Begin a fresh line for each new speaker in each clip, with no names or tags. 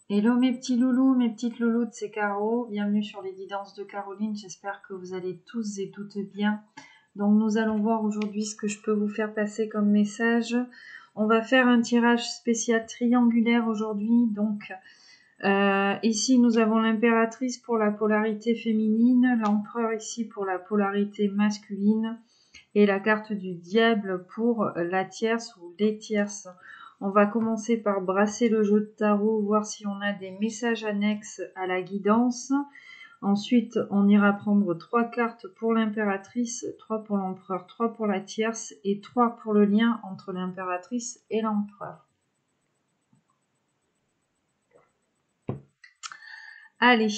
Hello mes petits loulous, mes petites loulous de ces carreaux, bienvenue sur les guidances de Caroline, j'espère que vous allez tous et toutes bien. Donc nous allons voir aujourd'hui ce que je peux vous faire passer comme message. On va faire un tirage spécial triangulaire aujourd'hui, donc ici nous avons l'impératrice pour la polarité féminine, l'empereur ici pour la polarité masculine et la carte du diable pour la tierce ou les tierces. On va commencer par brasser le jeu de tarot, voir si on a des messages annexes à la guidance. Ensuite, on ira prendre 3 cartes pour l'impératrice, 3 pour l'empereur, 3 pour la tierce et 3 pour le lien entre l'impératrice et l'empereur. Allez,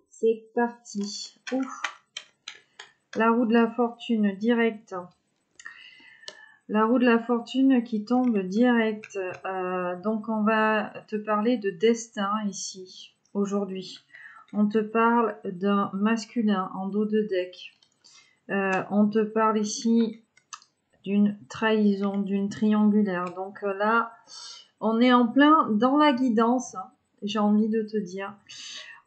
c'est parti. Ouf. La roue de la fortune directe. La roue de la fortune qui tombe direct. Donc on va te parler de destin ici, aujourd'hui. On te parle d'un masculin en dos de deck. On te parle ici d'une trahison, d'une triangulaire. Donc là, on est en plein dans la guidance, hein, j'ai envie de te dire.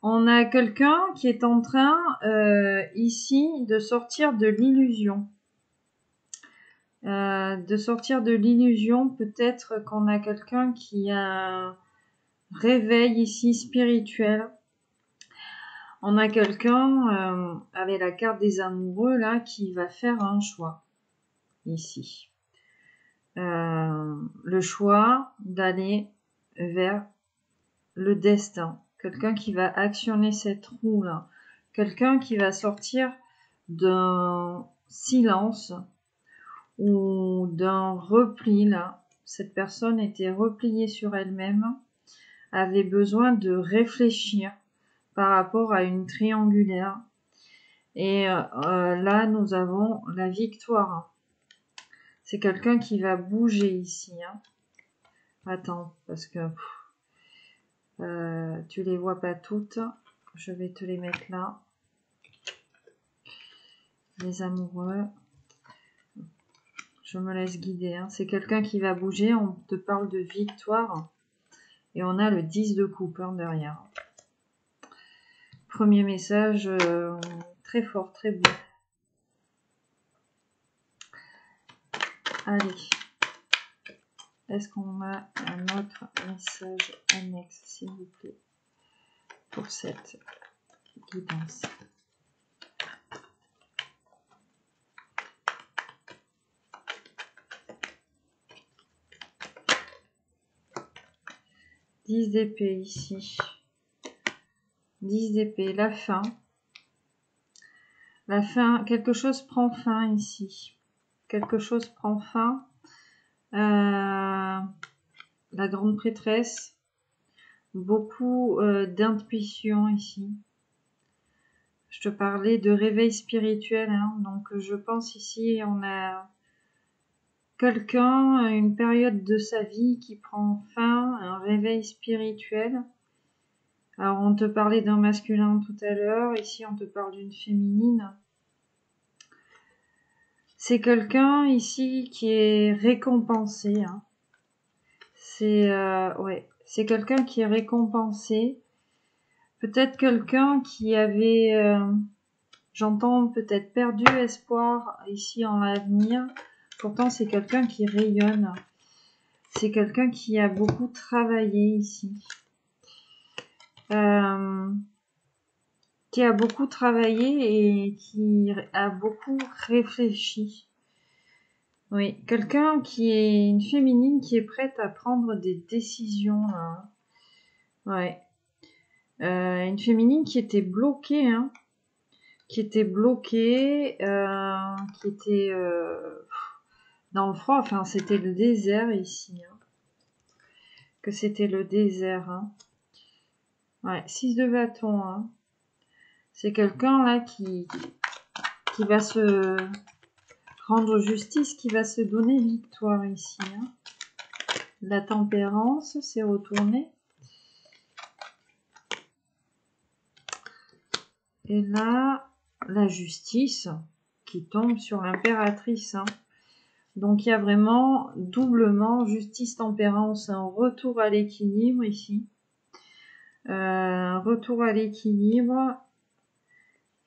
On a quelqu'un qui est en train ici de sortir de l'illusion. Peut-être qu'on a quelqu'un qui a un réveil ici spirituel. On a quelqu'un avec la carte des amoureux là qui va faire un choix ici. Le choix d'aller vers le destin. Quelqu'un qui va actionner cette roue là. Quelqu'un qui va sortir d'un silence ou d'un repli là. Cette personne était repliée sur elle-même, avait besoin de réfléchir par rapport à une triangulaire. Et là, nous avons la victoire. C'est quelqu'un qui va bouger ici. Hein. Attends, parce que tu les vois pas toutes. Je vais te les mettre là. Les amoureux. Je me laisse guider. Hein. C'est quelqu'un qui va bouger. On te parle de victoire. Et on a le 10 de coupe hein, derrière. Premier message très fort, très beau. Allez. Est-ce qu'on a un autre message annexe, s'il vous plaît, pour cette guidance? Dix d'épée ici. 10 d'épée, la fin. La fin, quelque chose prend fin ici. Quelque chose prend fin. La grande prêtresse. Beaucoup d'intuition ici. Je te parlais de réveil spirituel. Hein, donc je pense ici, on a quelqu'un, une période de sa vie qui prend fin, un réveil spirituel. Alors on te parlait d'un masculin tout à l'heure, ici on te parle d'une féminine. C'est quelqu'un ici qui est récompensé. Hein. C'est quelqu'un qui est récompensé. Peut-être quelqu'un qui avait, j'entends peut-être perdu espoir ici en l'avenir. Pourtant c'est quelqu'un qui rayonne. C'est quelqu'un qui a beaucoup travaillé ici. Qui a beaucoup travaillé et qui a beaucoup réfléchi. Oui, quelqu'un qui est une féminine qui est prête à prendre des décisions. Là. Ouais. Une féminine qui était bloquée, hein. Qui était bloquée, qui était dans le froid. Enfin, c'était le désert ici. Hein. Que c'était le désert. Hein. Ouais, 6 de bâton. Hein. C'est quelqu'un là qui va se rendre justice, qui va se donner victoire ici. Hein. La tempérance s'est retournée. Et là, la justice qui tombe sur l'impératrice. Hein. Donc il y a vraiment doublement justice, tempérance, un retour à l'équilibre ici. Retour à l'équilibre.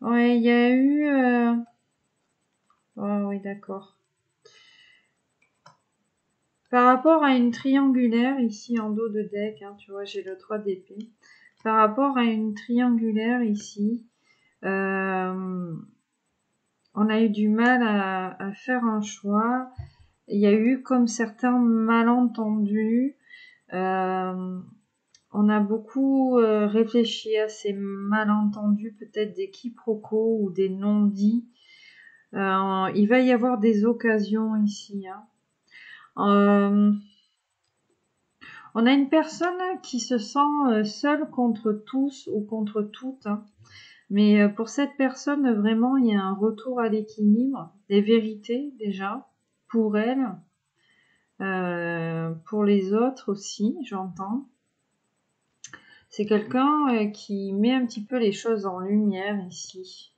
Ouais, il y a eu... Oh, oui, d'accord. Par rapport à une triangulaire, ici en dos de deck, hein, tu vois, j'ai le 3 d'épée. Par rapport à une triangulaire ici, on a eu du mal à faire un choix. Il y a eu comme certains malentendus. On a beaucoup réfléchi à ces malentendus, peut-être des quiproquos ou des non-dits. Il va y avoir des occasions ici. Hein. On a une personne qui se sent seule contre tous ou contre toutes. Hein. Mais pour cette personne, vraiment, il y a un retour à l'équilibre, des vérités déjà, pour elle, pour les autres aussi, j'entends. C'est quelqu'un qui met un petit peu les choses en lumière ici.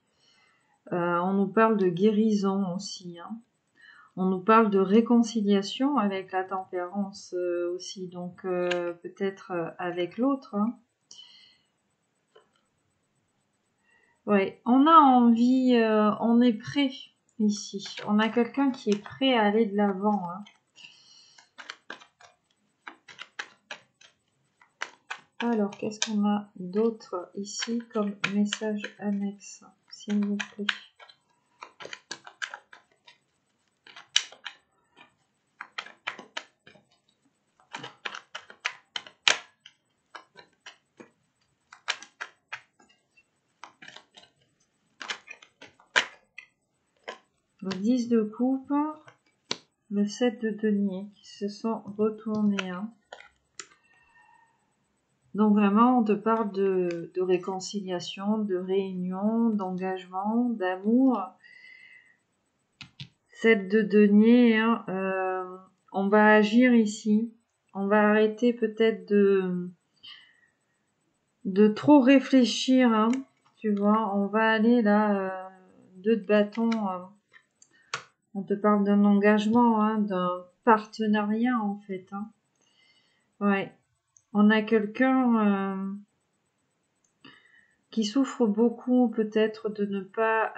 On nous parle de guérison aussi. Hein. On nous parle de réconciliation avec la tempérance aussi, donc peut-être avec l'autre. Hein. Ouais, on a envie, on est prêt ici. On a quelqu'un qui est prêt à aller de l'avant. Hein. Alors, qu'est-ce qu'on a d'autre ici comme message annexe, s'il vous plaît? Le 10 de coupe, le 7 de denier qui se sont retournés. Hein. Donc vraiment, on te parle de réconciliation, de réunion, d'engagement, d'amour. 7 de denier, hein, on va agir ici. On va arrêter peut-être de trop réfléchir. Hein, tu vois, on va aller là, 2 de bâton. On te parle d'un engagement, hein, d'un partenariat en fait. Hein. Ouais. On a quelqu'un qui souffre beaucoup peut-être de ne pas...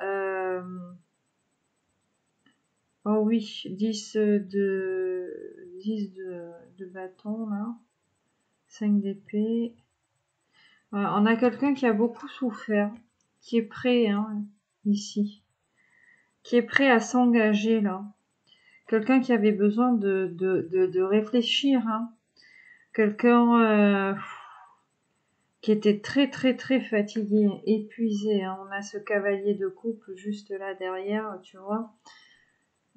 Oh oui, 10 de bâton là. 5 d'épée. Ouais, on a quelqu'un qui a beaucoup souffert, qui est prêt hein, ici. Qui est prêt à s'engager là. Quelqu'un qui avait besoin de réfléchir. Hein. Quelqu'un qui était très très très fatigué, épuisé. Hein. On a ce cavalier de coupe juste là derrière, tu vois.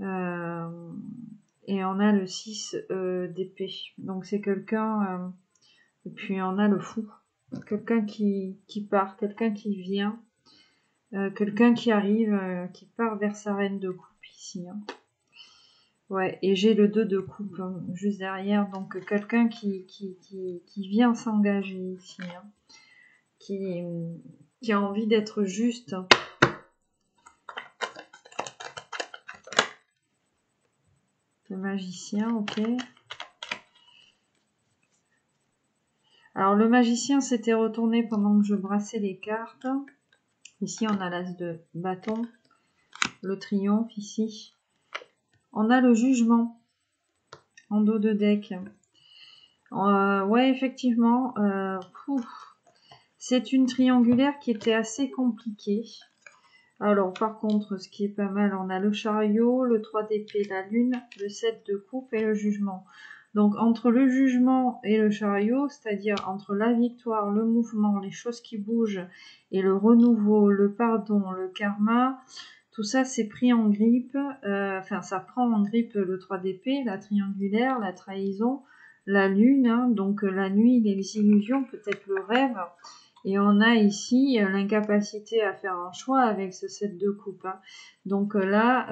Et on a le 6 d'épée. Donc c'est quelqu'un... et puis on a le fou. Quelqu'un qui part, quelqu'un qui vient. Quelqu'un qui arrive, qui part vers sa reine de coupe ici. Hein. Ouais, et j'ai le 2 de coupe hein, juste derrière. Donc quelqu'un qui vient s'engager ici. Hein. Qui a envie d'être juste. Le magicien, ok. Alors le magicien s'était retourné pendant que je brassais les cartes. Ici on a l'as de bâton. Le triomphe ici. On a le jugement en dos de deck. Ouais, effectivement. C'est une triangulaire qui était assez compliquée. Alors, par contre, ce qui est pas mal, on a le chariot, le 3 d'épée, la lune, le 7 de coupe et le jugement. Donc, entre le jugement et le chariot, c'est-à-dire entre la victoire, le mouvement, les choses qui bougent et le renouveau, le pardon, le karma, tout ça, c'est pris en grippe. Enfin, ça prend en grippe le 3 d'épée, la triangulaire, la trahison, la lune, hein, donc la nuit, les illusions, peut-être le rêve. Et on a ici l'incapacité à faire un choix avec ce 7 de coupe. Hein. Donc là,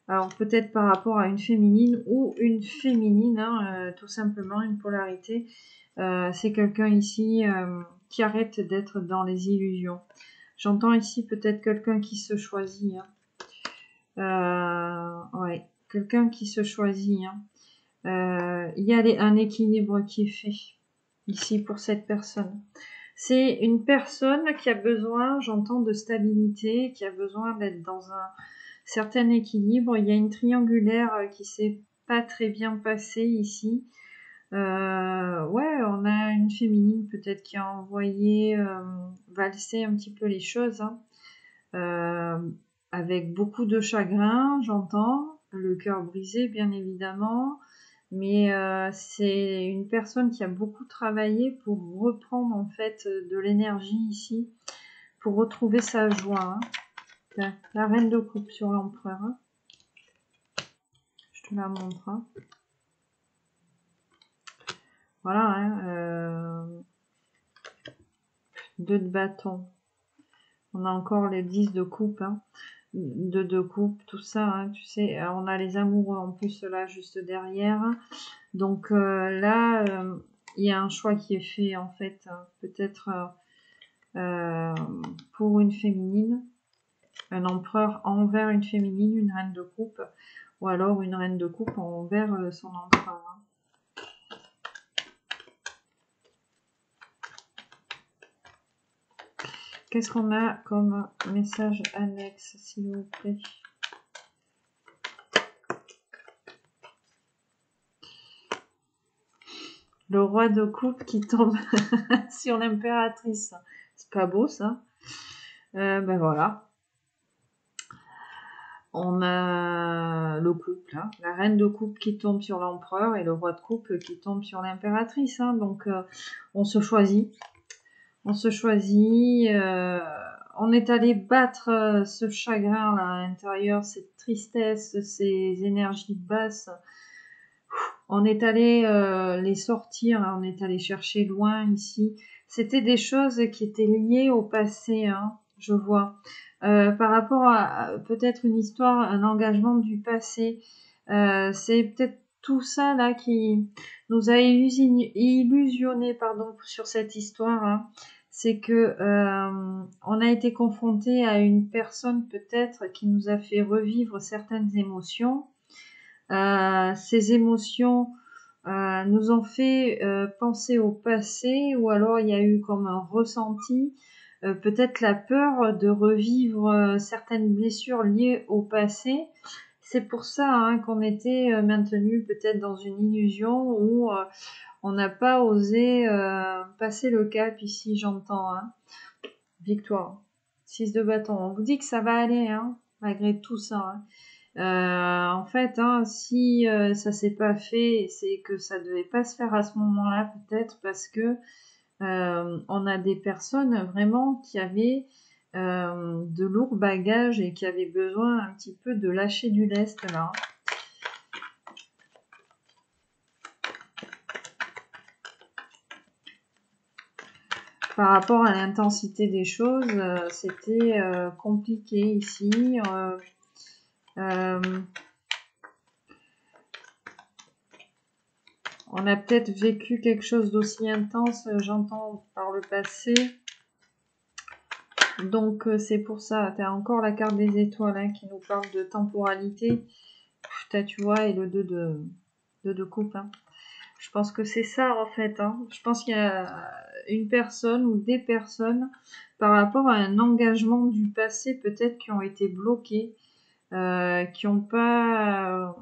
alors peut-être par rapport à une féminine ou une féminine, hein, tout simplement une polarité. C'est quelqu'un ici qui arrête d'être dans les illusions. J'entends ici peut-être quelqu'un qui se choisit. Hein. Ouais. quelqu'un qui se choisit. Hein. Il y a un équilibre qui est fait ici pour cette personne. C'est une personne qui a besoin, j'entends, de stabilité, qui a besoin d'être dans un certain équilibre. Il y a une triangulaire qui s'est pas très bien passée ici. Ouais, on a une féminine peut-être qui a envoyé valser un petit peu les choses, hein. Avec beaucoup de chagrin, j'entends, le cœur brisé bien évidemment, mais c'est une personne qui a beaucoup travaillé pour reprendre en fait de l'énergie ici, pour retrouver sa joie. Hein. La reine de coupe sur l'empereur, hein. Je te la montre. Hein. Voilà, hein, 2 de bâton. On a encore les 10 de coupe, hein. De coupe, tout ça, hein, tu sais, on a les amoureux en plus là juste derrière. Donc là, il y a un choix qui est fait en fait, hein, peut-être pour une féminine, un empereur envers une féminine, une reine de coupe, ou alors une reine de coupe envers son empereur. Hein. Qu'est-ce qu'on a comme message annexe, s'il vous plaît? Le roi de coupe qui tombe sur l'impératrice. C'est pas beau, ça. Ben voilà. On a le couple, hein, la reine de coupe qui tombe sur l'empereur et le roi de coupe qui tombe sur l'impératrice. Hein. Donc, on se choisit. On se choisit. On est allé battre ce chagrin là, à l'intérieur, cette tristesse, ces énergies basses. On est allé les sortir, hein, on est allé chercher loin ici. C'était des choses qui étaient liées au passé, hein, je vois. Par rapport à peut-être une histoire, un engagement du passé. C'est peut-être tout ça là qui nous a illusionné sur cette histoire. Hein. C'est que on a été confronté à une personne peut-être qui nous a fait revivre certaines émotions. Ces émotions nous ont fait penser au passé, ou alors il y a eu comme un ressenti, peut-être la peur de revivre certaines blessures liées au passé. C'est pour ça hein, qu'on était maintenu peut-être dans une illusion où on n'a pas osé passer le cap ici, j'entends. Hein. Victoire. 6 de bâton. On vous dit que ça va aller, hein, malgré tout ça. Hein. En fait, hein, si ça s'est pas fait, c'est que ça devait pas se faire à ce moment-là, peut-être parce que on a des personnes vraiment qui avaient de lourds bagages et qui avaient besoin un petit peu de lâcher du lest là. Par rapport à l'intensité des choses, c'était compliqué ici. On a peut-être vécu quelque chose d'aussi intense, j'entends, par le passé. Donc, c'est pour ça. Tu as encore la carte des étoiles hein, qui nous parle de temporalité. Putain, tu vois, et le 2 de coupe. Hein. Je pense que c'est ça, en fait. Hein. Je pense qu'il y a une personne ou des personnes par rapport à un engagement du passé, peut-être, qui ont été bloquées, qui n'ont pas...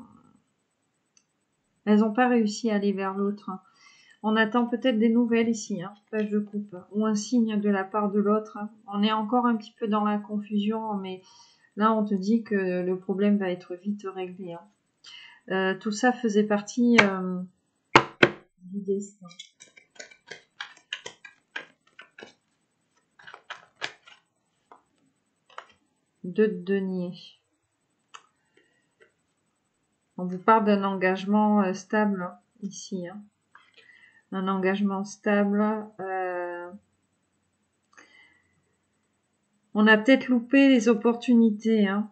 elles n'ont pas réussi à aller vers l'autre. Hein. On attend peut-être des nouvelles ici, hein, page de coupe, ou un signe de la part de l'autre. Hein. On est encore un petit peu dans la confusion, mais là, on te dit que le problème va être vite réglé. Hein. Tout ça faisait partie du destin. Deux de denier. On vous parle d'un engagement stable ici. Hein. Un engagement stable. On a peut-être loupé les opportunités hein,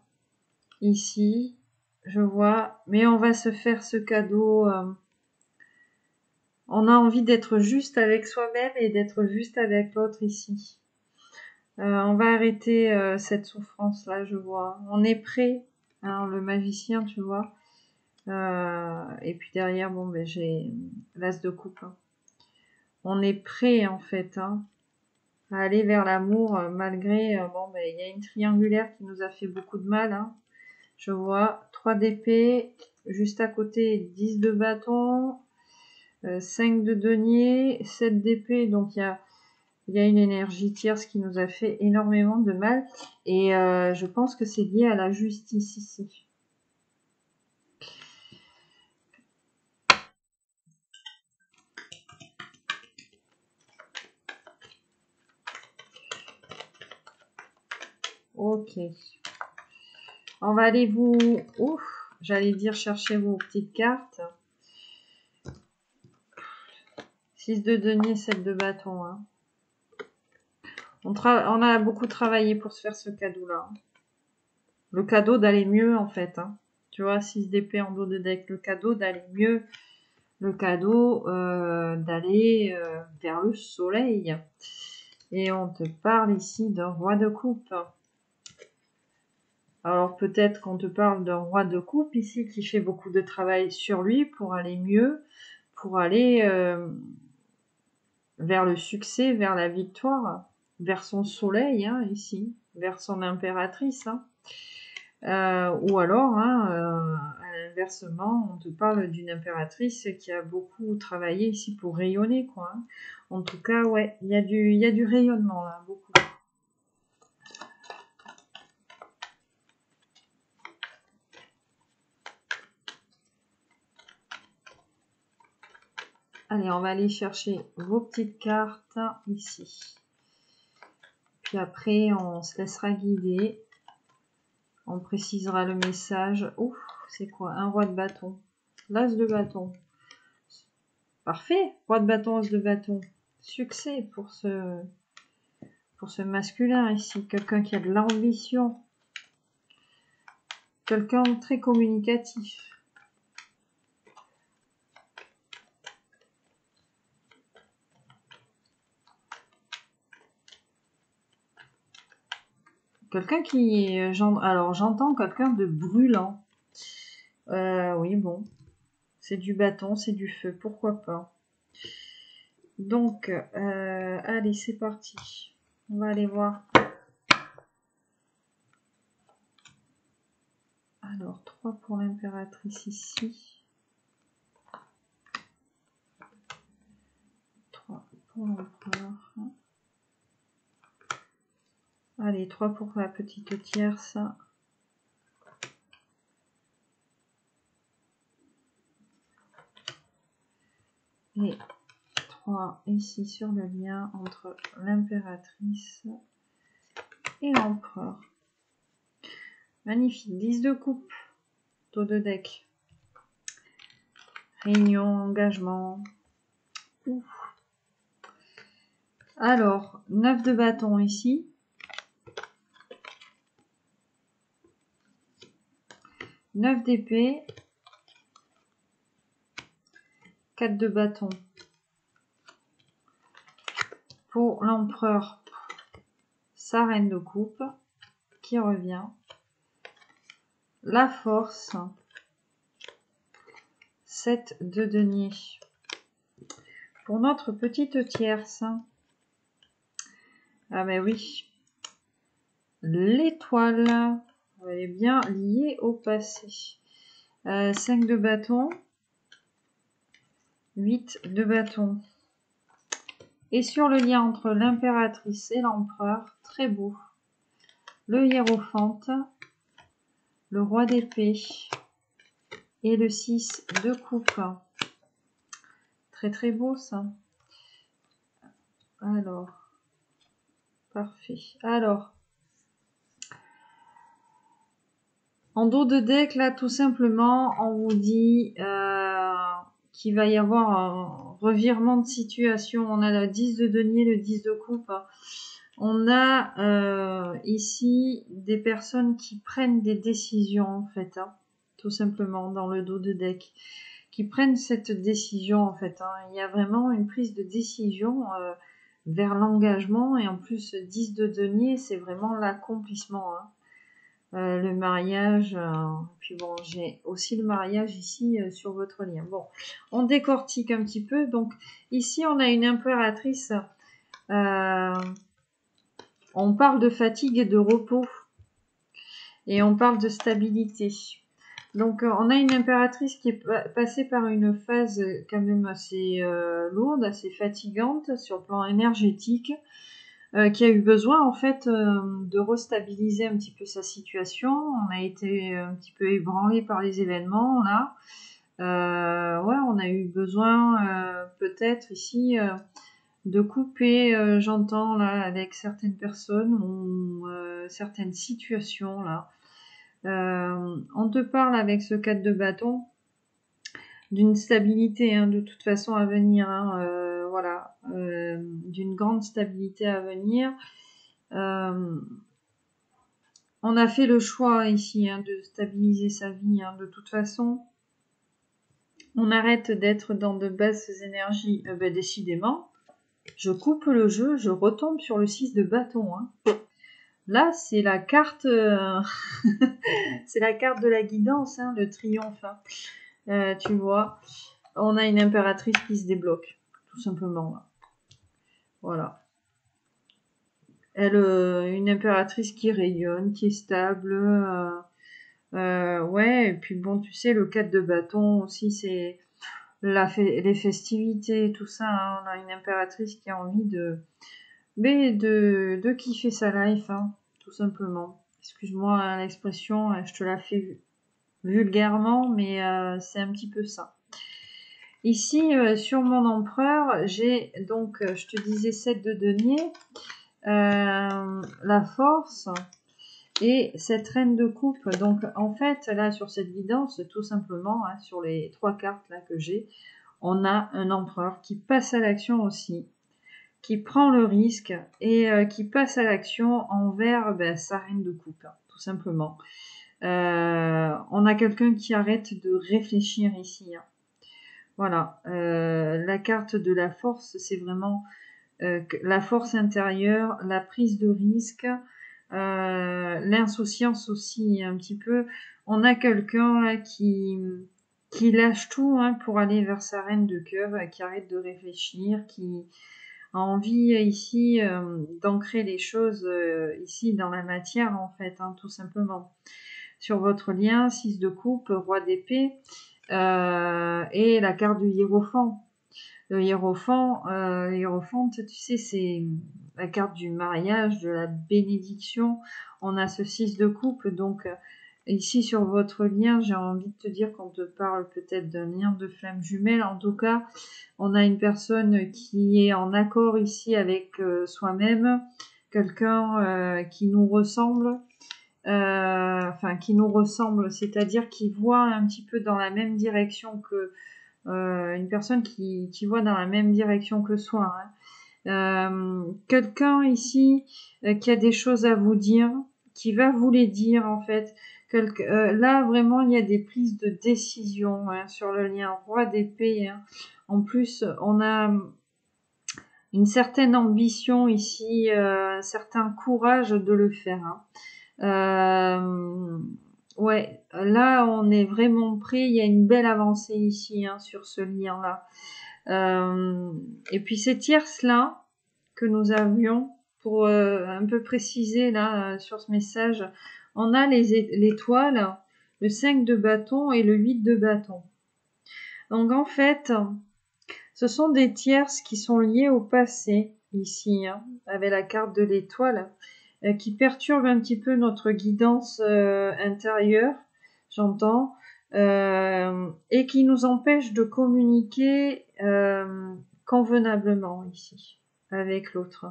ici, je vois. Mais on va se faire ce cadeau. On a envie d'être juste avec soi-même et d'être juste avec l'autre ici. On va arrêter cette souffrance-là, je vois. On est prêt. Alors, le magicien, tu vois. Et puis derrière, bon, ben, j'ai l'as de coupe. Hein. On est prêt, en fait, hein, à aller vers l'amour, malgré, bon, ben, il y a une triangulaire qui nous a fait beaucoup de mal. Hein. Je vois 3 d'épée, juste à côté 10 de bâton, 5 de denier, 7 d'épée, donc il y a une énergie tierce qui nous a fait énormément de mal. Et je pense que c'est lié à la justice ici. Ok. On va aller vous... Ouf, j'allais dire chercher vos petites cartes. 6 de denier, 7 de bâton. Hein. On a beaucoup travaillé pour se faire ce cadeau-là. Le cadeau d'aller mieux, en fait. Hein. Tu vois, 6 d'épée en dos de deck. Le cadeau d'aller mieux. Le cadeau d'aller vers le soleil. Et on te parle ici d'un roi de coupe. Alors peut-être qu'on te parle d'un roi de coupe ici qui fait beaucoup de travail sur lui pour aller mieux, pour aller vers le succès, vers la victoire, vers son soleil hein, ici, vers son impératrice. Hein. Ou alors, hein, inversement, on te parle d'une impératrice qui a beaucoup travaillé ici pour rayonner. Quoi, hein. En tout cas, ouais, il y a du rayonnement là, beaucoup. Allez, on va aller chercher vos petites cartes ici. Puis après, on se laissera guider. On précisera le message. Ouf, c'est quoi? Un roi de bâton. L'as de bâton. Parfait. Roi de bâton, as de bâton. Succès pour ce masculin ici. Quelqu'un qui a de l'ambition. Quelqu'un de très communicatif. Quelqu'un qui... alors, j'entends quelqu'un de brûlant. Oui, bon. C'est du bâton, c'est du feu. Pourquoi pas. Donc, allez, c'est parti. On va aller voir. Alors, 3 pour l'impératrice ici. 3 pour l'empereur. Allez, 3 pour la petite tierce. Et 3 ici sur le lien entre l'impératrice et l'empereur. Magnifique. 10 de coupe. Dos de deck. Réunion, engagement. Ouf. Alors, 9 de bâton ici. 9 d'épée. 4 de bâton. Pour l'empereur, sa reine de coupe qui revient. La force. 7 de denier. Pour notre petite tierce. Ah ben oui. L'étoile. Elle est bien liée au passé. 5 de bâton. 8 de bâton. Et sur le lien entre l'impératrice et l'empereur, très beau. Le hiérophante. Le roi d'épée. Et le 6 de coupe. Très très beau ça. Alors, parfait. Alors, en dos de deck, là, tout simplement, on vous dit qu'il va y avoir un revirement de situation. On a le 10 de denier, le 10 de coupe. On a ici des personnes qui prennent des décisions, en fait, hein, tout simplement, dans le dos de deck. Qui prennent cette décision, en fait. Hein. Il y a vraiment une prise de décision vers l'engagement. Et en plus, 10 de denier, c'est vraiment l'accomplissement. Hein. le mariage. Puis bon, j'ai aussi le mariage ici sur votre lien. Bon, on décortique un petit peu. Donc ici, on a une impératrice. On parle de fatigue et de repos. Et on parle de stabilité. Donc on a une impératrice qui est passée par une phase quand même assez lourde, assez fatigante sur le plan énergétique, qui a eu besoin en fait de restabiliser un petit peu sa situation. On a été un petit peu ébranlé par les événements là. Ouais, on a eu besoin peut-être ici de couper, j'entends là, avec certaines personnes ou certaines situations là. On te parle avec ce 4 de bâton d'une stabilité de toute façon à venir, voilà, d'une grande stabilité à venir. On a fait le choix ici de stabiliser sa vie, de toute façon. On arrête d'être dans de basses énergies, décidément. Je coupe le jeu, je retombe sur le 6 de bâton. Là, c'est la carte, c'est la carte de la guidance, le triomphe. Tu vois, on a une impératrice qui se débloque, tout simplement. Là. Voilà. Elle, une impératrice qui rayonne, qui est stable. Ouais, et puis bon, tu sais, le 4 de bâton aussi, c'est les festivités, tout ça. On a une impératrice qui a envie de kiffer sa life, tout simplement. Excuse-moi l'expression, je te la fais vulgairement, mais c'est un petit peu ça. Ici, sur mon empereur, j'ai donc, je te disais, 7 de denier, la force et cette reine de coupe. Donc, en fait, là, sur cette guidance, tout simplement, sur les 3 cartes là que j'ai, on a un empereur qui passe à l'action aussi, qui prend le risque et qui passe à l'action envers sa reine de coupe, tout simplement. On a quelqu'un qui arrête de réfléchir ici. Voilà, la carte de la force, c'est vraiment la force intérieure, la prise de risque, l'insouciance aussi un petit peu. On a quelqu'un là qui lâche tout pour aller vers sa reine de cœur, qui arrête de réfléchir, qui a envie ici d'ancrer les choses ici dans la matière en fait, tout simplement. Sur votre lien, 6 de coupe, roi d'épée, et la carte du hiérophant. Le hiérophante, tu sais, c'est la carte du mariage, de la bénédiction. On a ce 6 de coupe, donc ici sur votre lien, j'ai envie de te dire qu'on te parle peut-être d'un lien de flamme jumelle. En tout cas, on a une personne qui est en accord ici avec soi-même, quelqu'un qui nous ressemble. Qui nous ressemble, c'est-à-dire qui voit un petit peu dans la même direction que une personne qui voit dans la même direction que soi. Quelqu'un ici qui a des choses à vous dire, qui va vous les dire en fait. Là vraiment il y a des prises de décision sur le lien roi d'épée. En plus on a une certaine ambition ici, un certain courage de le faire. Ouais, là on est vraiment prêt, il y a une belle avancée ici sur ce lien-là. Et puis ces tierces-là que nous avions, pour un peu préciser là sur ce message, on a l'étoile, le 5 de bâton et le 8 de bâton. Donc en fait, ce sont des tierces qui sont liées au passé ici, avec la carte de l'étoile, qui perturbe un petit peu notre guidance intérieure, j'entends, et qui nous empêche de communiquer convenablement ici avec l'autre.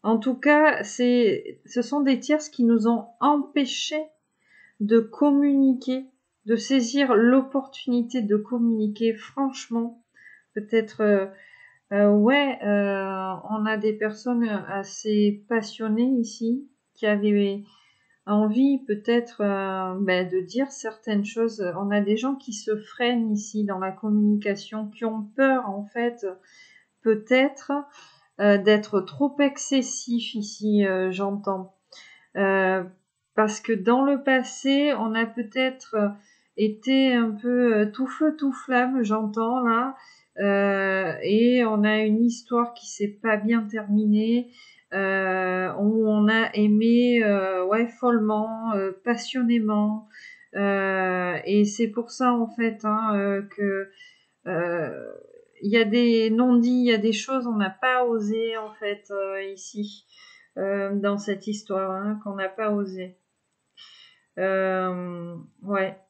En tout cas, ce sont des tierces qui nous ont empêchés de communiquer, de saisir l'opportunité de communiquer franchement. Peut-être on a des personnes assez passionnées ici qui avaient envie peut-être de dire certaines choses. On a des gens qui se freinent ici dans la communication, qui ont peur en fait peut-être d'être trop excessifs ici, j'entends. Parce que dans le passé, on a peut-être été un peu tout feu tout flamme, j'entends là, et on a une histoire qui s'est pas bien terminée, où on a aimé ouais follement, passionnément, et c'est pour ça en fait que euh, il y a des non-dits, il y a des choses on n'a pas osé en fait ici dans cette histoire qu'on n'a pas osé. Ouais.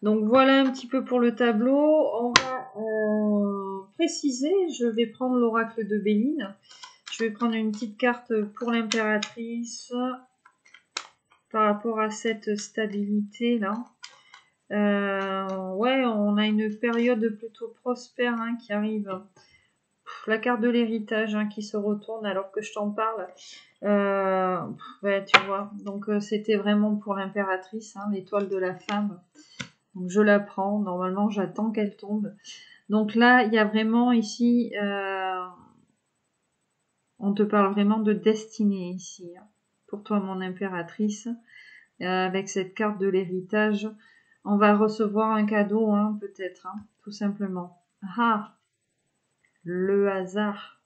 Donc voilà un petit peu pour le tableau. On va préciser. Je vais prendre l'oracle de Béline. Je vais prendre une petite carte pour l'impératrice par rapport à cette stabilité là. Ouais, on a une période plutôt prospère qui arrive. La carte de l'héritage qui se retourne alors que je t'en parle. Ouais, tu vois. Donc c'était vraiment pour l'impératrice, l'étoile de la femme. Donc je la prends. Normalement, j'attends qu'elle tombe. Donc là, il y a vraiment ici, on te parle vraiment de destinée ici. Pour toi, mon impératrice, avec cette carte de l'héritage, on va recevoir un cadeau, peut-être, tout simplement. Ah, le hasard.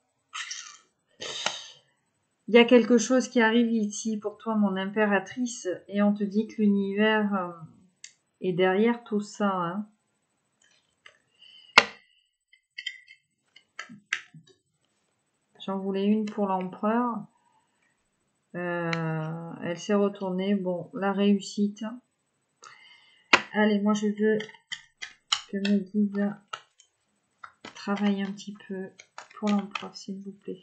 Il y a quelque chose qui arrive ici pour toi, mon impératrice, et on te dit que l'univers est derrière tout ça. J'en voulais une pour l'empereur. Elle s'est retournée. Bon, la réussite. Allez, moi je veux que mes guides travaillent un petit peu pour l'empereur, s'il vous plaît.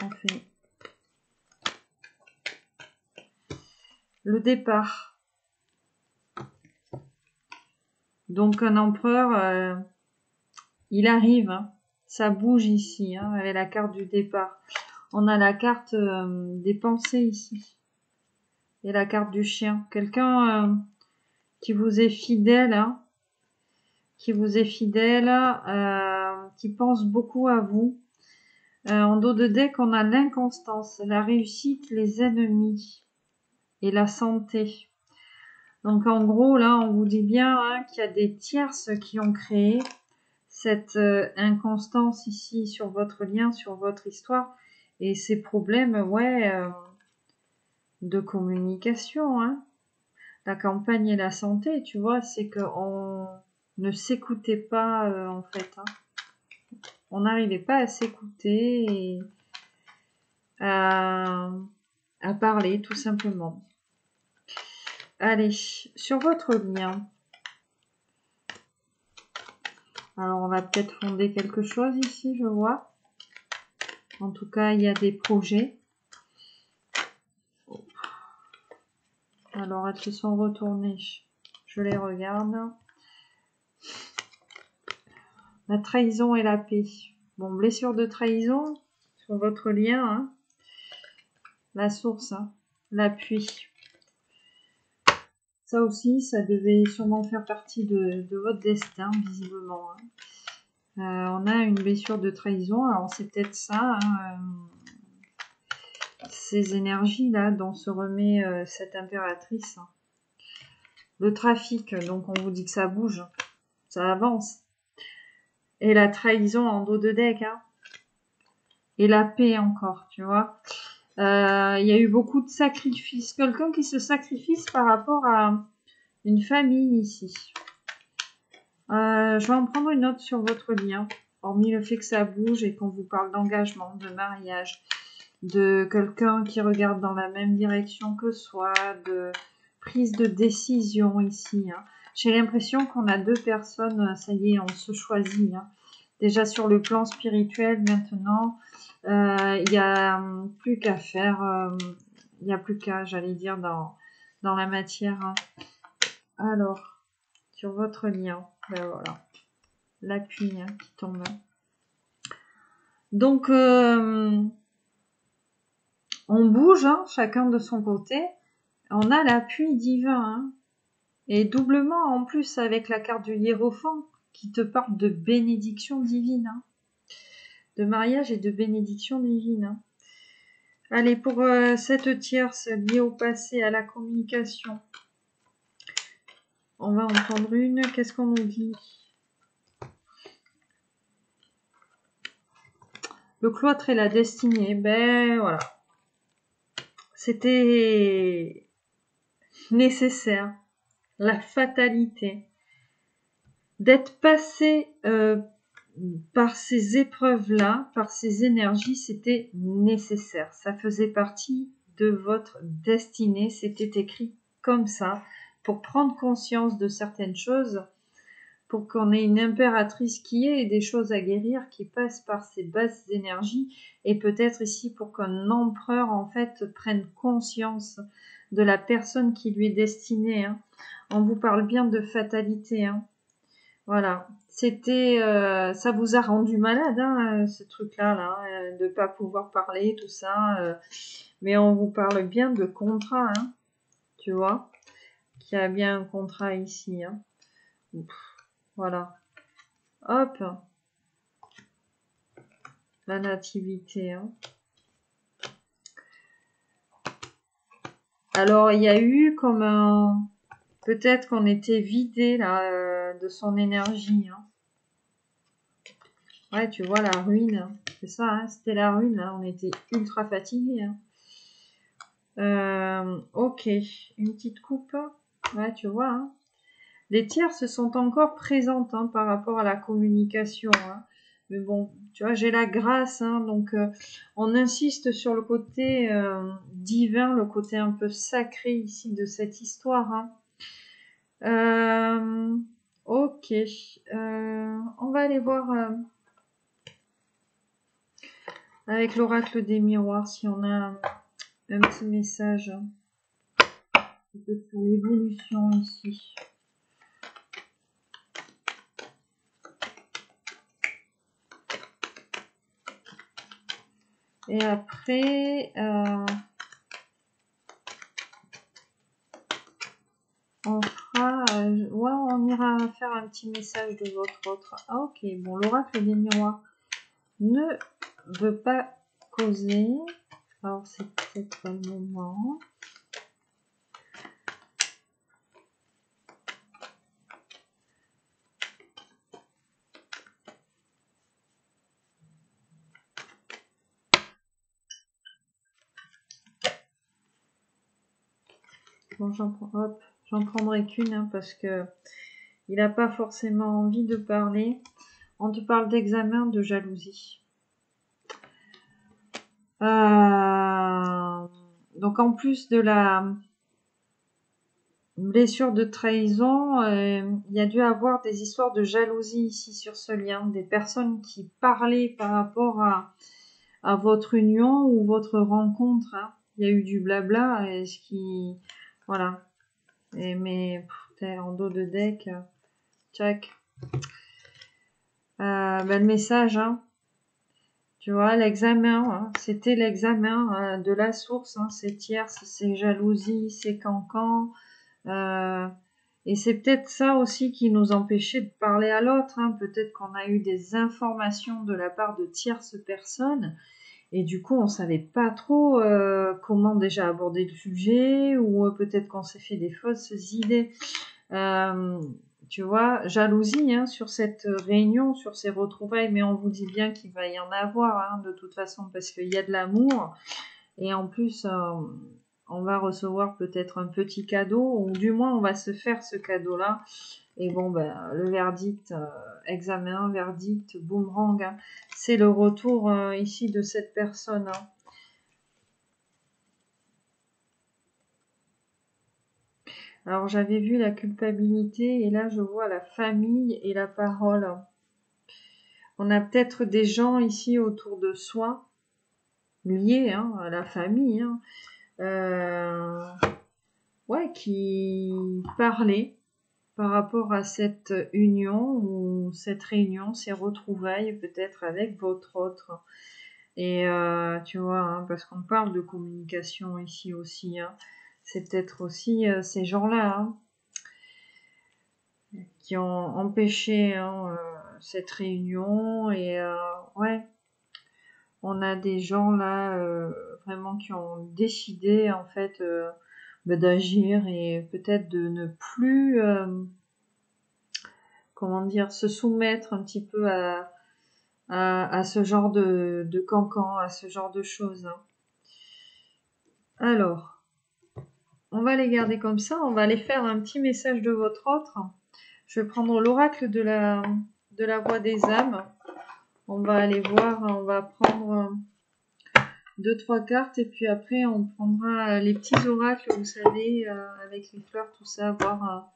On fait le départ. Donc un empereur, il arrive. Ça bouge ici, avec la carte du départ. On a la carte des pensées ici. Et la carte du chien. Quelqu'un qui vous est fidèle, qui vous est fidèle, qui pense beaucoup à vous. En dos de deck, on a l'inconstance, la réussite, les ennemis et la santé. Donc en gros, là, on vous dit bien qu'il y a des tierces qui ont créé cette inconstance ici sur votre lien, sur votre histoire, et ces problèmes, de communication. La campagne et la santé, tu vois, c'est qu'on ne s'écoutait pas en fait. On n'arrivait pas à s'écouter et à parler tout simplement. Allez, sur votre lien. Alors on va peut-être fonder quelque chose ici, je vois. En tout cas, il y a des projets. Alors elles se sont retournées. Je les regarde. La trahison et la paix. Bon, blessure de trahison sur votre lien. La source, l'appui. Ça aussi, ça devait sûrement faire partie de votre destin, visiblement. On a une blessure de trahison, alors c'est peut-être ça, ces énergies-là dont se remet cette impératrice. Le trafic, donc on vous dit que ça bouge, ça avance. Et la trahison en dos de deck, et la paix encore, tu vois. Il y a eu beaucoup de sacrifices. Quelqu'un qui se sacrifie par rapport à une famille ici. Je vais en prendre une autre sur votre lien. Hormis le fait que ça bouge et qu'on vous parle d'engagement, de mariage, de quelqu'un qui regarde dans la même direction que soi, de prise de décision ici. J'ai l'impression qu'on a deux personnes, ça y est, on se choisit. Déjà sur le plan spirituel maintenant, il n'y a plus qu'à faire, il n'y a plus qu'à, j'allais dire, dans la matière. Alors, sur votre lien, ben voilà, l'appui qui tombe. Donc, on bouge, chacun de son côté. On a l'appui divin, et doublement en plus avec la carte du hiérophant qui te parle de bénédiction divine. Hein. De mariage et de bénédiction divine. Hein. Allez, pour cette tierce liée au passé, à la communication, on va en prendre une. Qu'est-ce qu'on nous dit? Le cloître et la destinée. Ben voilà. C'était nécessaire. La fatalité. D'être passé par ces épreuves-là, par ces énergies, c'était nécessaire. Ça faisait partie de votre destinée. C'était écrit comme ça pour prendre conscience de certaines choses, pour qu'on ait une impératrice qui ait des choses à guérir, qui passe par ces basses énergies, et peut-être ici pour qu'un empereur en fait prenne conscience de la personne qui lui est destinée. Hein. On vous parle bien de fatalité. Hein. Voilà, c'était, ça vous a rendu malade, hein, ce truc-là, là, de pas pouvoir parler, tout ça. Mais on vous parle bien de contrat, hein, tu vois, qu'il y a bien un contrat ici. Hein. Voilà. Hop, la nativité. Hein. Alors, il y a eu comme un... Peut-être qu'on était vidé là de son énergie. Hein. Ouais, tu vois la ruine. C'est ça, hein, c'était la ruine. Là. On était ultra fatigués. Hein. Ok, une petite coupe. Ouais, tu vois. Hein. Les tierces sont encore présentes hein, par rapport à la communication. Hein. Mais bon, tu vois, j'ai la grâce. Hein, donc, on insiste sur le côté divin, le côté un peu sacré ici de cette histoire. Hein. Ok. On va aller voir avec l'oracle des miroirs si on a un petit message. Peut-être pour l'évolution ici. Et après, on fera, ouais, on ira faire un petit message de votre autre. Ah ok, bon, l'oracle des miroirs ne veut pas causer. Alors c'est peut-être le moment. Bon, j'en prendrai qu'une hein, parce que il n'a pas forcément envie de parler. On te parle d'examen de jalousie. Donc en plus de la blessure de trahison, il y a dû avoir des histoires de jalousie ici sur ce lien, des personnes qui parlaient par rapport à votre union ou votre rencontre. Hein. Il y a eu du blabla, et ce qui, voilà. Et mais en dos de deck, tchac. Le message, hein. Tu vois, l'examen, hein. C'était l'examen de la source, hein. C'est tierce, c'est jalousie, c'est cancan. Et c'est peut-être ça aussi qui nous empêchait de parler à l'autre. Hein. Peut-être qu'on a eu des informations de la part de tierces personnes et du coup on savait pas trop comment déjà aborder le sujet ou peut-être qu'on s'est fait des fausses idées. Tu vois, jalousie hein, sur cette réunion, sur ces retrouvailles, mais on vous dit bien qu'il va y en avoir hein, de toute façon parce qu'il y a de l'amour et en plus on va recevoir peut-être un petit cadeau, ou du moins on va se faire ce cadeau-là. Et bon, ben, le verdict, examen, verdict, boomerang, hein, c'est le retour ici de cette personne. Hein. Alors j'avais vu la culpabilité, et là je vois la famille et la parole. On a peut-être des gens ici autour de soi, liés hein, à la famille, hein, ouais, qui parlaient par rapport à cette union ou cette réunion, ces retrouvailles peut-être avec votre autre. Et tu vois, hein, parce qu'on parle de communication ici aussi, hein, c'est peut-être aussi ces gens-là hein, qui ont empêché hein, cette réunion. Et ouais, on a des gens là vraiment qui ont décidé en fait d'agir et peut-être de ne plus, comment dire, se soumettre un petit peu à ce genre de cancan, à ce genre de choses. Hein. Alors, on va les garder comme ça, on va aller faire un petit message de votre autre. Je vais prendre l'oracle de la voix des âmes. On va aller voir, on va prendre 2-3 cartes et puis après on prendra les petits oracles, vous savez, avec les fleurs, tout ça, voir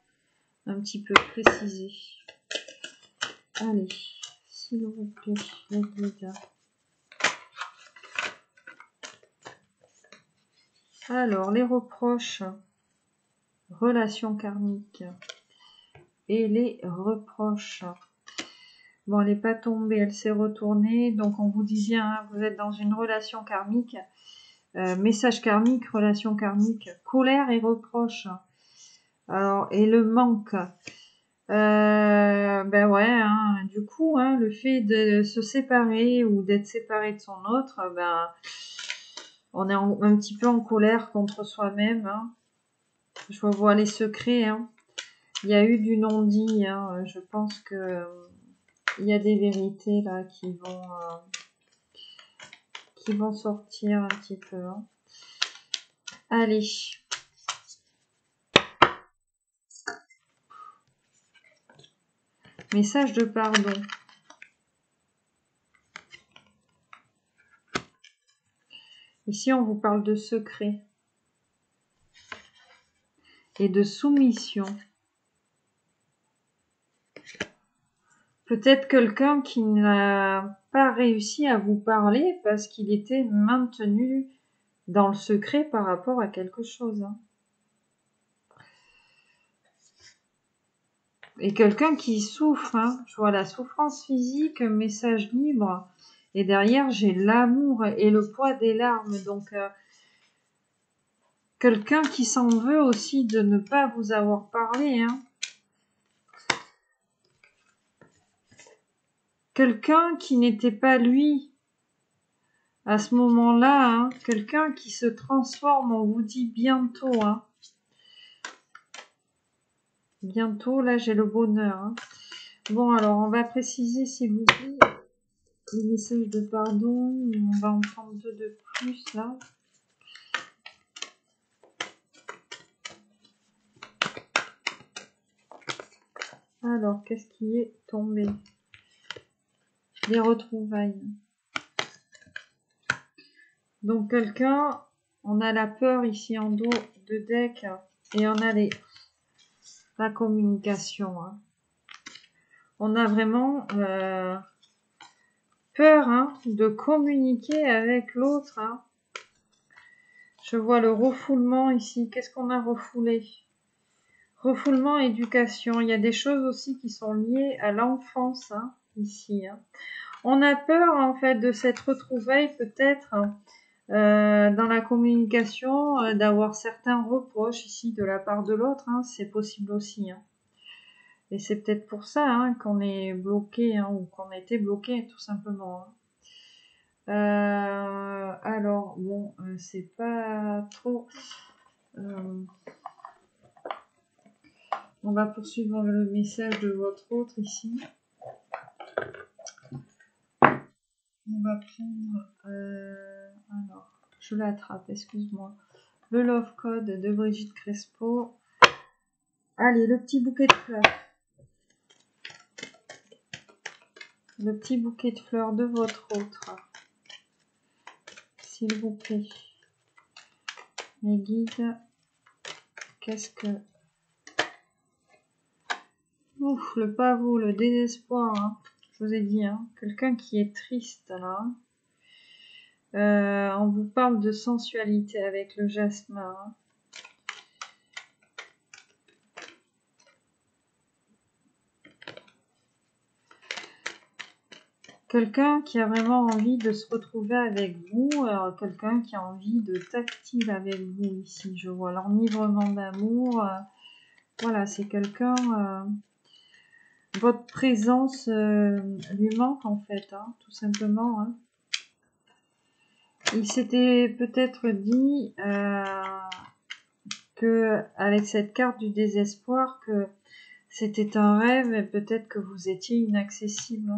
un petit peu précisé. Allez, s'il vous plaît, les guides. Alors, les reproches, relations karmiques et les reproches. Bon, elle n'est pas tombée, elle s'est retournée. Donc, on vous disait, hein, vous êtes dans une relation karmique. Message karmique, relation karmique, colère et reproche. Alors, et le manque. Ben ouais, hein, du coup, hein, le fait de se séparer ou d'être séparé de son autre, ben, on est un petit peu en colère contre soi-même. Hein. Je vois les secrets. Hein. Il y a eu du non-dit. Hein. Je pense que il y a des vérités là qui vont sortir un petit peu. Hein. Allez. Message de pardon. Ici, on vous parle de secret et de soumission. Peut-être quelqu'un qui n'a pas réussi à vous parler parce qu'il était maintenu dans le secret par rapport à quelque chose. Hein. Et quelqu'un qui souffre. Hein. Je vois la souffrance physique, message libre. Et derrière, j'ai l'amour et le poids des larmes. Donc, quelqu'un qui s'en veut aussi de ne pas vous avoir parlé. Hein. Quelqu'un qui n'était pas lui à ce moment-là. Hein. Quelqu'un qui se transforme, on vous dit bientôt. Hein. Bientôt, là, j'ai le bonheur. Hein. Bon, alors, on va préciser, s'il vous plaît, les messages de pardon. On va en prendre 2 de plus, là. Alors, qu'est-ce qui est tombé? Les retrouvailles. Donc, quelqu'un, on a la peur ici en dos de deck et on a la communication. Hein. On a vraiment peur hein, de communiquer avec l'autre. Hein. Je vois le refoulement ici. Qu'est-ce qu'on a refoulé? Refoulement, éducation. Il y a des choses aussi qui sont liées à l'enfance hein, ici. Hein. On a peur en fait de cette retrouvaille peut-être dans la communication, d'avoir certains reproches ici de la part de l'autre. Hein, c'est possible aussi. Hein. Et c'est peut-être pour ça hein, qu'on est bloqué hein, ou qu'on a été bloqué tout simplement. Hein. Alors, bon, c'est pas trop... on va poursuivre le message de votre autre ici. On va prendre... alors, je l'attrape, excuse-moi. Le Love Code de Brigitte Crespo. Allez, le petit bouquet de fleurs. Le petit bouquet de fleurs de votre autre. S'il vous plaît. Mes guides, qu'est-ce que... Ouf, le pavot, le désespoir. Hein. Je vous ai dit, hein, quelqu'un qui est triste là. On vous parle de sensualité avec le jasmin. Hein. Quelqu'un qui a vraiment envie de se retrouver avec vous, quelqu'un qui a envie de tactile avec vous ici. Je vois l'enivrement d'amour. Voilà, c'est quelqu'un votre présence lui manque en fait, hein, tout simplement. Hein. Il s'était peut-être dit que avec cette carte du désespoir, que c'était un rêve et peut-être que vous étiez inaccessible.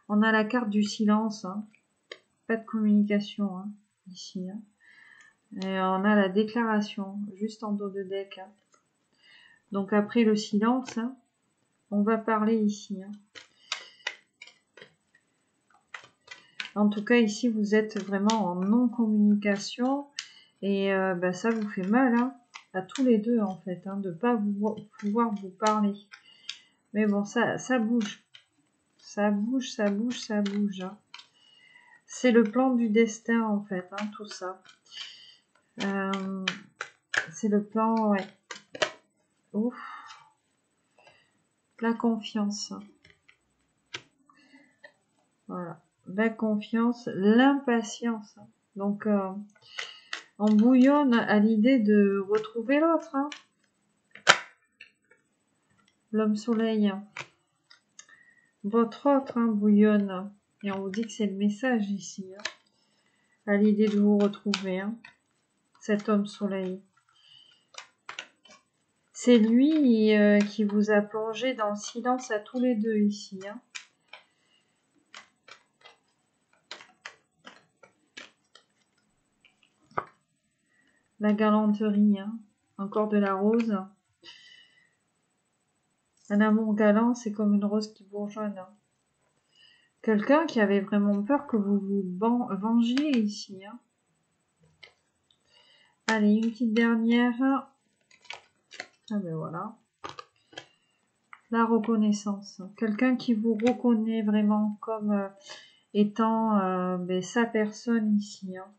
On a la carte du silence, hein. Pas de communication hein, ici. Hein. Et on a la déclaration juste en dos de deck. Hein. Donc après le silence, hein, on va parler ici. Hein. En tout cas, ici, vous êtes vraiment en non-communication. Et ça vous fait mal, hein, à tous les deux, en fait, hein, de ne pas pouvoir vous parler. Mais bon, ça bouge. Ça bouge, ça bouge, ça bouge. Hein. C'est le plan du destin, en fait, hein, tout ça. C'est le plan, ouais. Ouf. La confiance. Voilà. La confiance, l'impatience. Donc, on bouillonne à l'idée de retrouver l'autre. Hein. L'homme soleil. Votre autre hein, bouillonne. Et on vous dit que c'est le message ici. Hein. À l'idée de vous retrouver. Hein. Cet homme soleil. C'est lui qui vous a plongé dans le silence à tous les deux ici. Hein. La galanterie. Hein. Encore de la rose. Un amour galant, c'est comme une rose qui bourgeonne. Hein. Quelqu'un qui avait vraiment peur que vous vous vengiez ici. Hein. Allez, une petite dernière. Ah ben voilà. La reconnaissance. Quelqu'un qui vous reconnaît vraiment comme étant sa personne ici. Hein.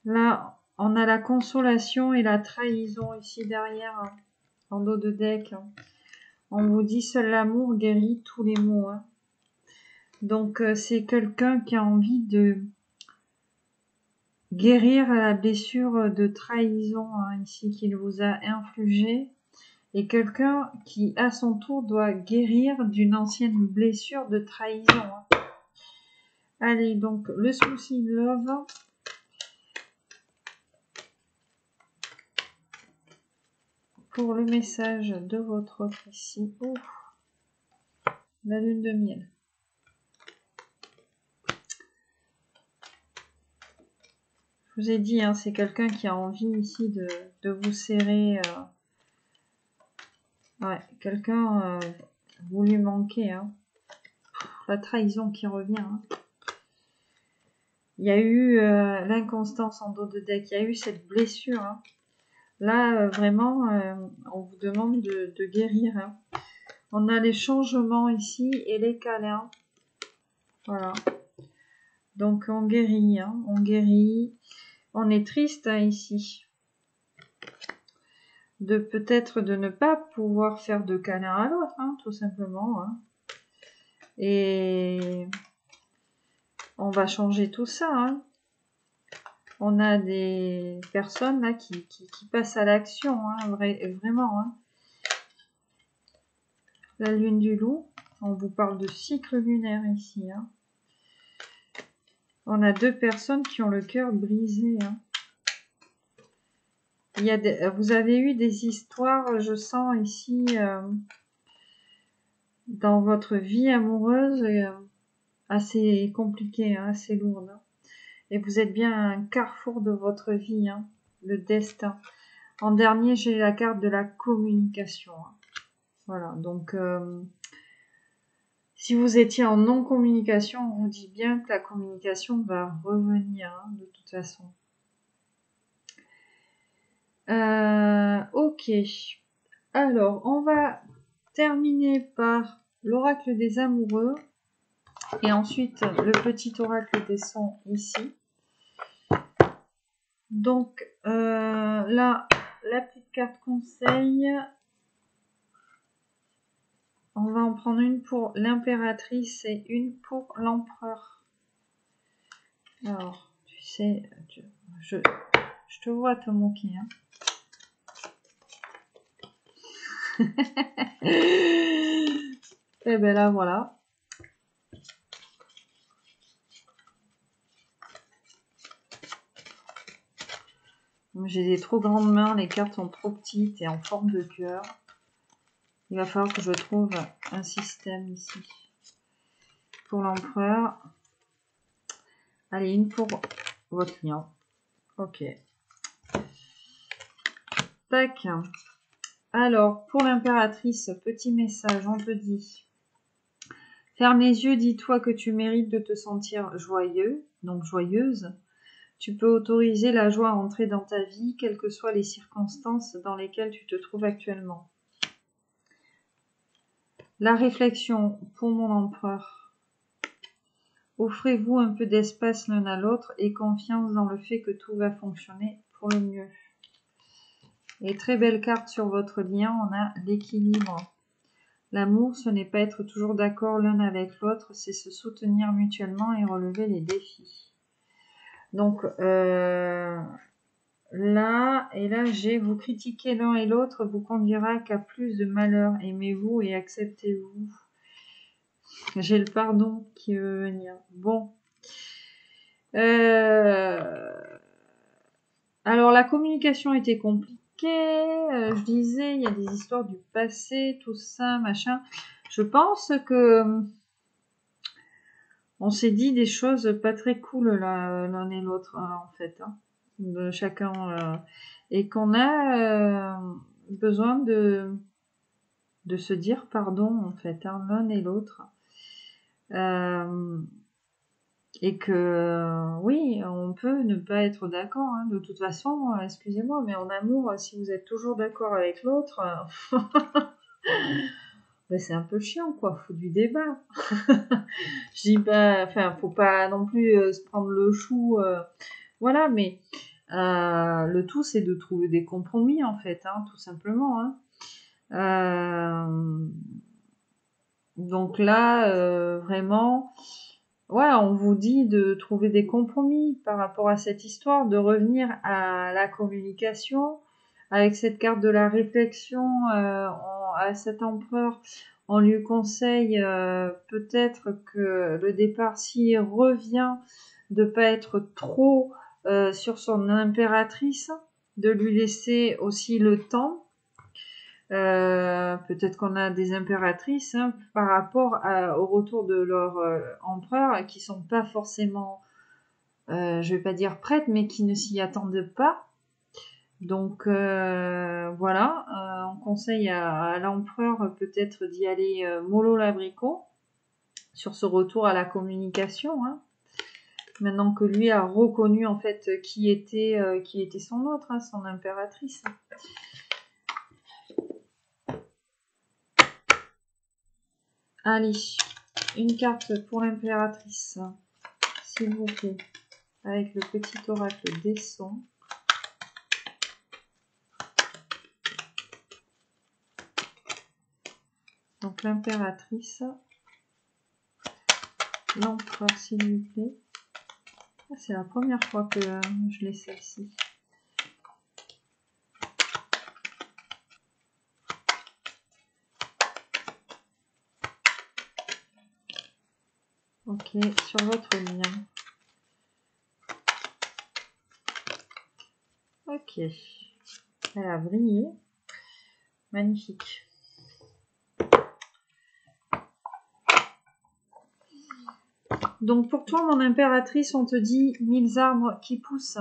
Là, on a la consolation et la trahison ici derrière, hein, en dos de deck. Hein. On vous dit seul l'amour guérit tous les maux. Hein. Donc, c'est quelqu'un qui a envie de guérir la blessure de trahison hein, ici qu'il vous a infligée. Et quelqu'un qui, à son tour, doit guérir d'une ancienne blessure de trahison. Hein. Allez, donc, le souci love. Pour le message de votre autre ici. Ouf, la lune de miel. Je vous ai dit, hein, c'est quelqu'un qui a envie ici de vous serrer. Ouais, quelqu'un, vous lui manquez. Hein. La trahison qui revient. Hein. Il y a eu l'inconstance en dos de deck. Il y a eu cette blessure. Hein. Là, vraiment, on vous demande de guérir. Hein. On a les changements ici et les câlins. Voilà. Donc, on guérit. Hein. On guérit. On est triste hein, ici. De peut-être de ne pas pouvoir faire de câlin à l'autre, hein, tout simplement. Hein. Et on va changer tout ça. Hein. On a des personnes là qui passent à l'action, hein, vraiment. Hein. La lune du loup, on vous parle de cycle lunaire ici. Hein. On a deux personnes qui ont le cœur brisé. Hein. Vous avez eu des histoires, je sens ici, dans votre vie amoureuse, assez compliquée, hein, assez lourde. Hein. Et vous êtes bien à un carrefour de votre vie, hein, le destin. En dernier, j'ai la carte de la communication. Hein. Voilà, donc si vous étiez en non-communication, on vous dit bien que la communication va revenir, hein, de toute façon. Ok. Alors, on va terminer par l'oracle des amoureux et ensuite le petit oracle des sons ici. Donc, là, la petite carte conseil. On va en prendre une pour l'impératrice et une pour l'empereur. Alors, tu sais, je te vois te moquer. Hein. Et ben là, voilà. J'ai des trop grandes mains, les cartes sont trop petites et en forme de cœur. Il va falloir que je trouve un système ici. Pour l'empereur. Allez, une pour votre client. Ok. Tac. Alors, pour l'impératrice, petit message, on te dit. Ferme les yeux, dis-toi que tu mérites de te sentir joyeux, donc joyeuse. Tu peux autoriser la joie à entrer dans ta vie, quelles que soient les circonstances dans lesquelles tu te trouves actuellement. La réflexion pour mon empereur. Offrez-vous un peu d'espace l'un à l'autre et confiance dans le fait que tout va fonctionner pour le mieux. Et très belle carte sur votre lien, on a l'équilibre. L'amour, ce n'est pas être toujours d'accord l'un avec l'autre, c'est se soutenir mutuellement et relever les défis. Donc là, et là, vous critiquer l'un et l'autre vous conduira qu'à plus de malheur. Aimez-vous et acceptez-vous. J'ai le pardon qui veut venir. Bon. Alors, la communication était compliquée. Je disais, il y a des histoires du passé, tout ça, machin. Je pense que on s'est dit des choses pas très cool là, l'un et l'autre, en fait. Hein, de chacun. Et qu'on a besoin de se dire pardon, en fait, hein, l'un et l'autre. Et que oui, on peut ne pas être d'accord. Hein. De toute façon, excusez-moi, mais en amour, si vous êtes toujours d'accord avec l'autre, ben c'est un peu chiant, quoi. Faut du débat. Je dis pas, enfin, faut pas non plus se prendre le chou, voilà. Mais le tout, c'est de trouver des compromis, en fait, hein, tout simplement. Hein. Donc là, vraiment. Ouais, on vous dit de trouver des compromis par rapport à cette histoire, de revenir à la communication. Avec cette carte de la réflexion, à cet empereur, on lui conseille peut-être que le départ, s'il revient, de pas être trop sur son impératrice, de lui laisser aussi le temps. Peut-être qu'on a des impératrices hein, par rapport au retour de leur empereur qui sont pas forcément, je vais pas dire prêtes, mais qui ne s'y attendent pas. Donc voilà, on conseille à l'empereur peut-être d'y aller mollo l'abricot sur ce retour à la communication. Hein. Maintenant que lui a reconnu en fait qui était son autre, hein, son impératrice. Allez, une carte pour l'impératrice, s'il vous plaît, avec le petit oracle des sons. Donc l'impératrice, l'empereur, s'il vous plaît. C'est la première fois que je l'ai celle-ci. Ok, sur votre lien. Ok, elle a brillé. Magnifique. Donc pour toi, mon impératrice, on te dit 1000 arbres qui poussent.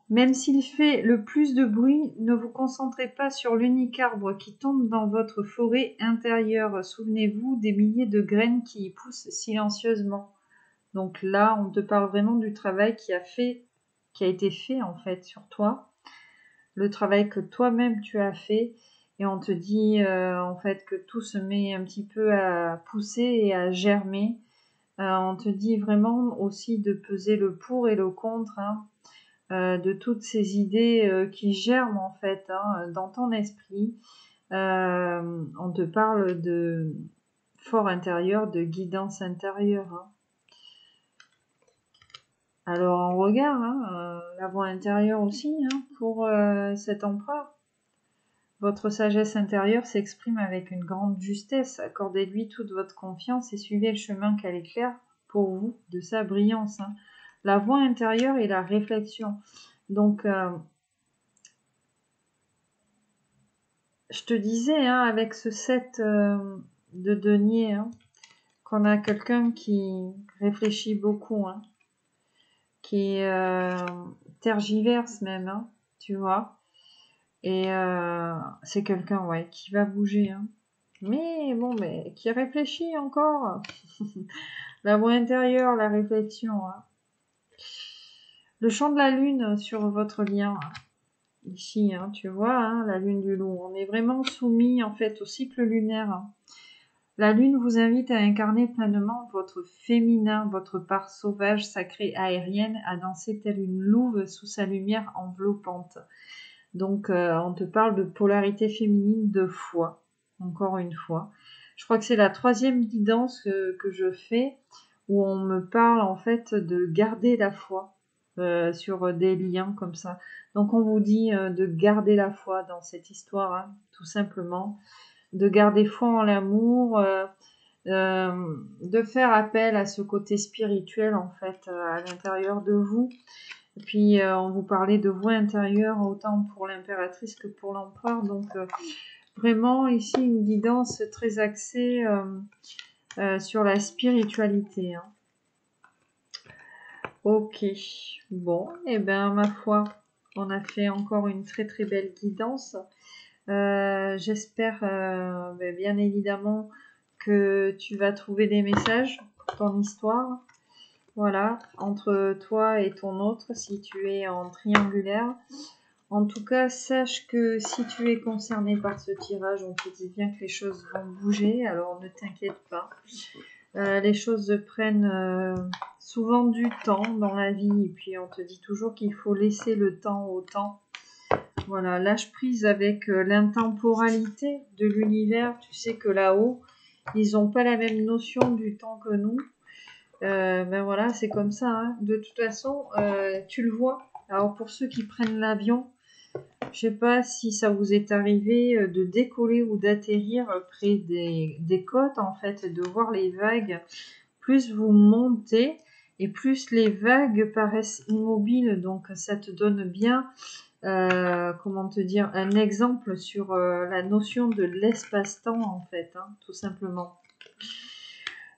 Même s'il fait le plus de bruit, ne vous concentrez pas sur l'unique arbre qui tombe dans votre forêt intérieure. Souvenez-vous des milliers de graines qui y poussent silencieusement. Donc là, on te parle vraiment du travail qui a été fait en fait sur toi, le travail que toi-même tu as fait, et on te dit en fait que tout se met un petit peu à pousser et à germer. On te dit vraiment aussi de peser le pour et le contre. Hein. De toutes ces idées qui germent en fait hein, dans ton esprit. On te parle de fort intérieur, de guidance intérieure. Hein. Alors on regarde hein, la voie intérieure aussi hein, pour cet empereur. Votre sagesse intérieure s'exprime avec une grande justesse. Accordez-lui toute votre confiance et suivez le chemin qu'elle éclaire pour vous de sa brillance. Hein. La voix intérieure et la réflexion. Donc, je te disais, hein, avec ce 7 de denier, hein, qu'on a quelqu'un qui réfléchit beaucoup, hein, qui tergiverse même, hein, tu vois. Et c'est quelqu'un, ouais, qui va bouger, hein. Mais bon, mais qui réfléchit encore. La voix intérieure, la réflexion. Hein. Le chant de la lune sur votre lien. Hein. Ici, hein, tu vois, hein, la lune du loup. On est vraiment soumis en fait au cycle lunaire. Hein. La lune vous invite à incarner pleinement votre féminin, votre part sauvage, sacrée, aérienne, à danser telle une louve sous sa lumière enveloppante. Donc, on te parle de polarité féminine de foi, encore une fois. Je crois que c'est la 3e guidance que je fais, où on me parle en fait de garder la foi sur des liens comme ça. Donc, on vous dit de garder la foi dans cette histoire, hein, tout simplement. De garder foi en l'amour, de faire appel à ce côté spirituel en fait à l'intérieur de vous. Et puis on vous parlait de voix intérieure autant pour l'impératrice que pour l'empereur. Donc vraiment ici une guidance très axée sur la spiritualité. Hein. Ok, bon, et ben ma foi, on a fait encore une très très belle guidance. J'espère bien évidemment que tu vas trouver des messages pour ton histoire. Voilà, entre toi et ton autre, si tu es en triangulaire. En tout cas, sache que si tu es concerné par ce tirage, on te dit bien que les choses vont bouger, alors ne t'inquiète pas. Les choses prennent souvent du temps dans la vie, et puis on te dit toujours qu'il faut laisser le temps au temps. Voilà, lâche prise avec l'intemporalité de l'univers. Tu sais que là-haut, ils n'ont pas la même notion du temps que nous. Ben voilà, c'est comme ça. Hein. De toute façon, tu le vois. Alors pour ceux qui prennent l'avion, je sais pas si ça vous est arrivé de décoller ou d'atterrir près des côtes, en fait, de voir les vagues. Plus vous montez et plus les vagues paraissent immobiles. Donc ça te donne bien, comment te dire, un exemple sur la notion de l'espace-temps, en fait, hein, tout simplement.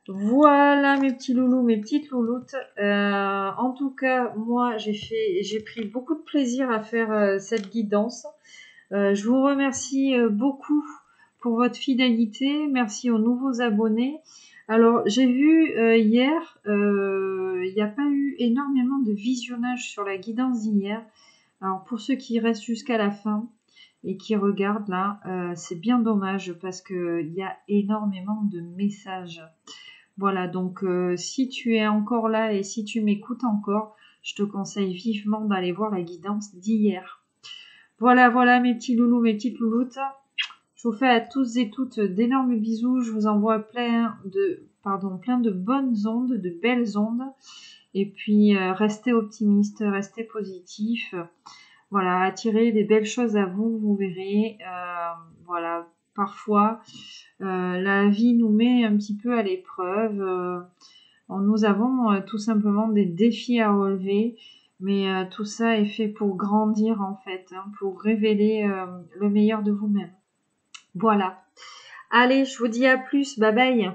Voilà mes petits loulous, mes petites louloutes. En tout cas, moi j'ai pris beaucoup de plaisir à faire cette guidance. Je vous remercie beaucoup pour votre fidélité. Merci aux nouveaux abonnés. Alors j'ai vu hier, il n'y a pas eu énormément de visionnage sur la guidance d'hier. Alors pour ceux qui restent jusqu'à la fin et qui regardent là, c'est bien dommage parce qu'il y a énormément de messages. Voilà, donc si tu es encore là et si tu m'écoutes encore, je te conseille vivement d'aller voir la guidance d'hier. Voilà, voilà mes petits loulous, mes petites louloutes. Je vous fais à tous et toutes d'énormes bisous. Je vous envoie plein de bonnes ondes, de belles ondes. Et puis restez optimistes, restez positifs. Voilà, attirez des belles choses à vous, vous verrez. Voilà, parfois la vie nous met un petit peu à l'épreuve. Nous avons tout simplement des défis à relever, mais tout ça est fait pour grandir en fait, hein, pour révéler le meilleur de vous-même. Voilà. Allez, je vous dis à plus, bye bye.